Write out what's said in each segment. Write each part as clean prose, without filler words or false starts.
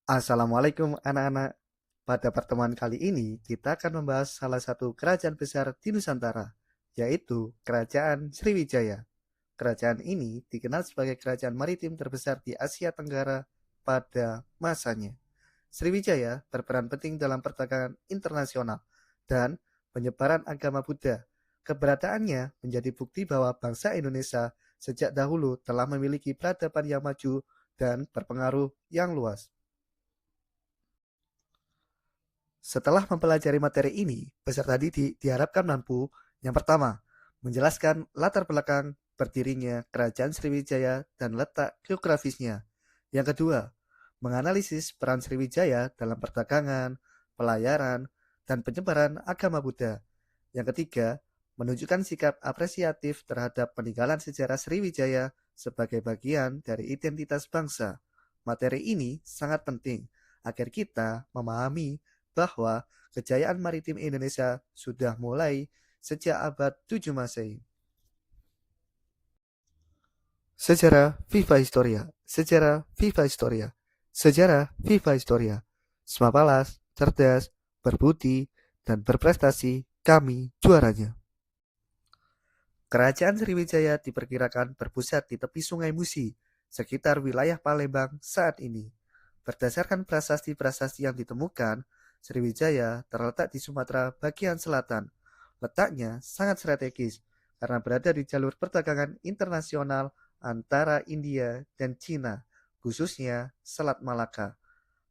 Assalamualaikum anak-anak. Pada pertemuan kali ini kita akan membahas salah satu kerajaan besar di Nusantara, yaitu Kerajaan Sriwijaya. Kerajaan ini dikenal sebagai kerajaan maritim terbesar di Asia Tenggara pada masanya. Sriwijaya berperan penting dalam perdagangan internasional dan penyebaran agama Buddha. Keberadaannya menjadi bukti bahwa bangsa Indonesia sejak dahulu telah memiliki peradaban yang maju dan berpengaruh yang luas. Setelah mempelajari materi ini, peserta didik diharapkan mampu, yang pertama, menjelaskan latar belakang berdirinya Kerajaan Sriwijaya dan letak geografisnya. Yang kedua, menganalisis peran Sriwijaya dalam perdagangan, pelayaran, dan penyebaran agama Buddha. Yang ketiga, menunjukkan sikap apresiatif terhadap peninggalan sejarah Sriwijaya sebagai bagian dari identitas bangsa. Materi ini sangat penting agar kita memahami bahwa kejayaan maritim Indonesia sudah mulai sejak abad 7 Masehi. Sejarah Viva Historia, Sejarah Viva Historia, Sejarah Viva Historia. Semapalas, cerdas, berbudi, dan berprestasi, kami juaranya. Kerajaan Sriwijaya diperkirakan berpusat di tepi Sungai Musi, sekitar wilayah Palembang saat ini. Berdasarkan prasasti-prasasti yang ditemukan, Sriwijaya terletak di Sumatera bagian selatan. Letaknya sangat strategis karena berada di jalur perdagangan internasional antara India dan Cina, khususnya Selat Malaka.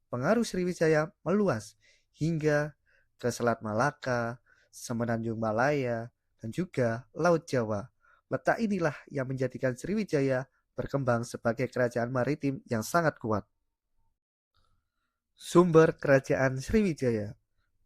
Pengaruh Sriwijaya meluas hingga ke Selat Malaka, Semenanjung Malaya, dan juga Laut Jawa. Letak inilah yang menjadikan Sriwijaya berkembang sebagai kerajaan maritim yang sangat kuat. Sumber Kerajaan Sriwijaya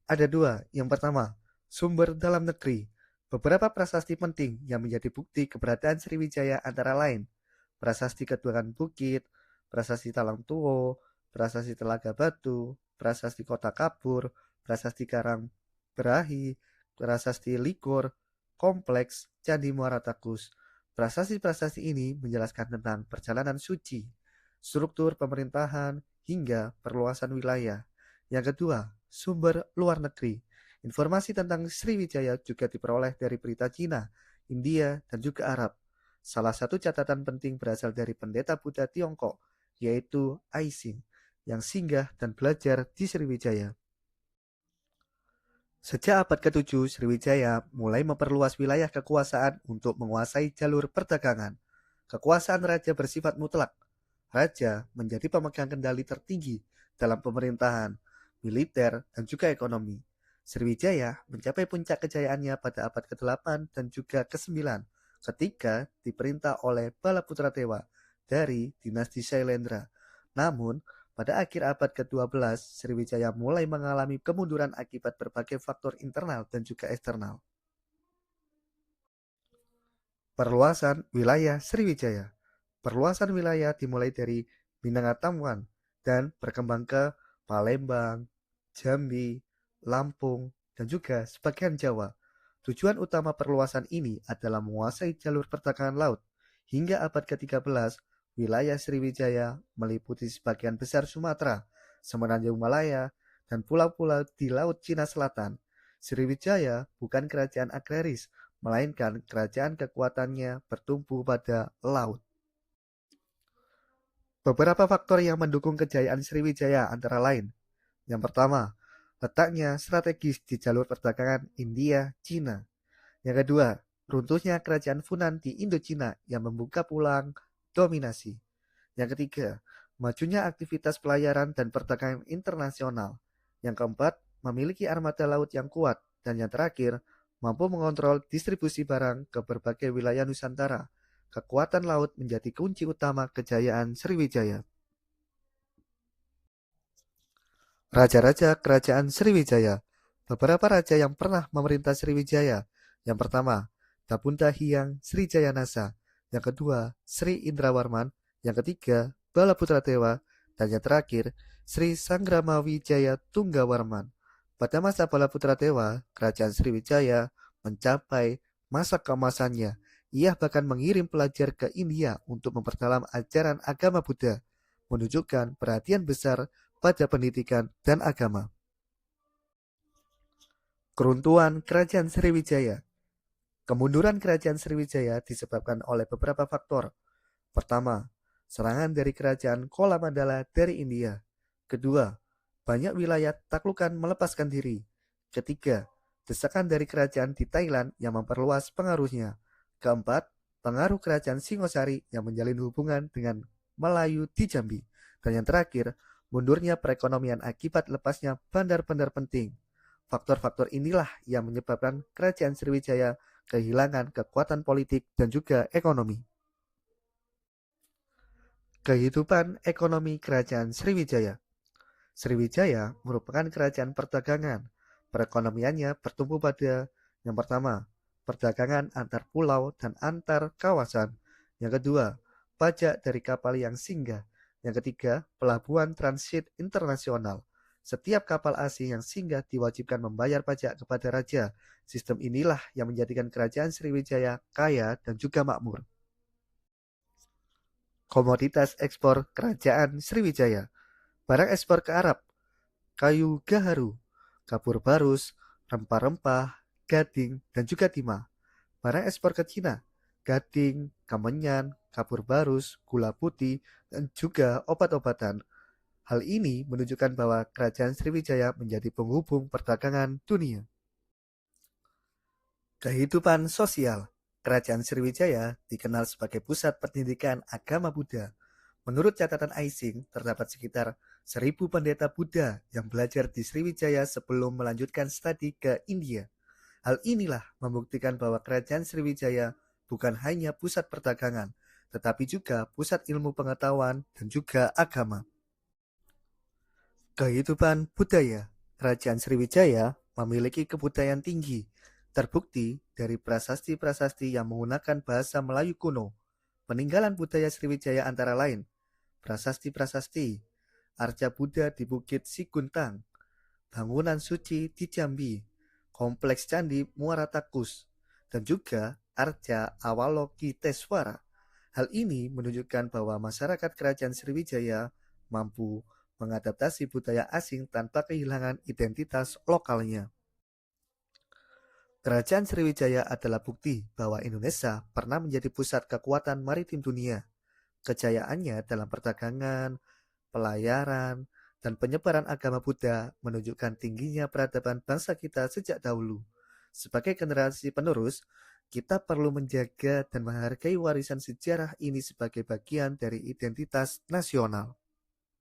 ada dua. Yang pertama, sumber dalam negeri. Beberapa prasasti penting yang menjadi bukti keberadaan Sriwijaya antara lain prasasti Keduakan Bukit, prasasti Talang Tuo, prasasti Telaga Batu, prasasti Kota Kapur, prasasti Karang Berahi, prasasti Likur, kompleks Candi Muara Takus. Prasasti-prasasti ini menjelaskan tentang perjalanan suci, struktur pemerintahan, hingga perluasan wilayah. Yang kedua, sumber luar negeri. Informasi tentang Sriwijaya juga diperoleh dari berita Cina, India, dan juga Arab. Salah satu catatan penting berasal dari pendeta Buddha Tiongkok, yaitu Aising, yang singgah dan belajar di Sriwijaya. Sejak abad ke-7, Sriwijaya mulai memperluas wilayah kekuasaan untuk menguasai jalur perdagangan. Kekuasaan raja bersifat mutlak. Raja menjadi pemegang kendali tertinggi dalam pemerintahan, militer, dan juga ekonomi. Sriwijaya mencapai puncak kejayaannya pada abad ke-8 dan juga ke-9 ketika diperintah oleh Balaputra Dewa dari dinasti Shailendra. Namun, pada akhir abad ke-12, Sriwijaya mulai mengalami kemunduran akibat berbagai faktor internal dan juga eksternal. Perluasan wilayah Sriwijaya. Perluasan wilayah dimulai dari Minangkabau dan berkembang ke Palembang, Jambi, Lampung, dan juga sebagian Jawa. Tujuan utama perluasan ini adalah menguasai jalur perdagangan laut. Hingga abad ke-13, wilayah Sriwijaya meliputi sebagian besar Sumatera, Semenanjung Malaya, dan pulau-pulau di Laut Cina Selatan. Sriwijaya bukan kerajaan agraris, melainkan kerajaan kekuatannya bertumpu pada laut. Beberapa faktor yang mendukung kejayaan Sriwijaya antara lain. Yang pertama, letaknya strategis di jalur perdagangan India-Cina. Yang kedua, runtuhnya kerajaan Funan di Indochina yang membuka peluang dominasi. Yang ketiga, majunya aktivitas pelayaran dan perdagangan internasional. Yang keempat, memiliki armada laut yang kuat. Dan yang terakhir, mampu mengontrol distribusi barang ke berbagai wilayah Nusantara. Kekuatan laut menjadi kunci utama kejayaan Sriwijaya. Raja-raja Kerajaan Sriwijaya. Beberapa raja yang pernah memerintah Sriwijaya. Yang pertama, Dabunda Hyang Srijayanasa. Yang kedua, Sri Indrawarman. Yang ketiga, Balaputra Dewa. Dan yang terakhir, Sri Sanggramawijaya Tunggawarman. Pada masa Balaputra Dewa, Kerajaan Sriwijaya mencapai masa keemasannya. Ia bahkan mengirim pelajar ke India untuk memperdalam ajaran agama Buddha, menunjukkan perhatian besar pada pendidikan dan agama. Keruntuhan Kerajaan Sriwijaya. Kemunduran Kerajaan Sriwijaya disebabkan oleh beberapa faktor. Pertama, serangan dari Kerajaan Kolamandala dari India. Kedua, banyak wilayah taklukan melepaskan diri. Ketiga, desakan dari kerajaan di Thailand yang memperluas pengaruhnya. Keempat, pengaruh Kerajaan Singosari yang menjalin hubungan dengan Melayu di Jambi. Dan yang terakhir, mundurnya perekonomian akibat lepasnya bandar-bandar penting. Faktor-faktor inilah yang menyebabkan Kerajaan Sriwijaya kehilangan kekuatan politik dan juga ekonomi. Kehidupan ekonomi Kerajaan Sriwijaya. Sriwijaya merupakan kerajaan perdagangan. Perekonomiannya bertumpu pada yang pertama, perdagangan antar pulau dan antar kawasan. Yang kedua, pajak dari kapal yang singgah. Yang ketiga, pelabuhan transit internasional. Setiap kapal asing yang singgah diwajibkan membayar pajak kepada raja. Sistem inilah yang menjadikan kerajaan Sriwijaya kaya dan juga makmur. Komoditas ekspor kerajaan Sriwijaya. Barang ekspor ke Arab, kayu gaharu, kapur barus, rempah-rempah, gading, dan juga timah. Barang ekspor ke Cina, gading, kemenyan, kapur barus, gula putih, dan juga obat-obatan. Hal ini menunjukkan bahwa Kerajaan Sriwijaya menjadi penghubung perdagangan dunia. Kehidupan sosial. Kerajaan Sriwijaya dikenal sebagai pusat pendidikan agama Buddha. Menurut catatan Ising, terdapat sekitar 1.000 pendeta Buddha yang belajar di Sriwijaya sebelum melanjutkan studi ke India. Hal inilah membuktikan bahwa Kerajaan Sriwijaya bukan hanya pusat perdagangan, tetapi juga pusat ilmu pengetahuan dan juga agama. Kehidupan budaya. Kerajaan Sriwijaya memiliki kebudayaan tinggi, terbukti dari prasasti-prasasti yang menggunakan bahasa Melayu kuno. Peninggalan budaya Sriwijaya antara lain, prasasti-prasasti, arca Buddha di Bukit Siguntang, bangunan suci di Jambi, kompleks candi Muara Takus, dan juga arca Avalokiteswara. Hal ini menunjukkan bahwa masyarakat Kerajaan Sriwijaya mampu mengadaptasi budaya asing tanpa kehilangan identitas lokalnya. Kerajaan Sriwijaya adalah bukti bahwa Indonesia pernah menjadi pusat kekuatan maritim dunia. Kejayaannya dalam perdagangan, pelayaran, dan penyebaran agama Buddha menunjukkan tingginya peradaban bangsa kita sejak dahulu. Sebagai generasi penerus, kita perlu menjaga dan menghargai warisan sejarah ini sebagai bagian dari identitas nasional.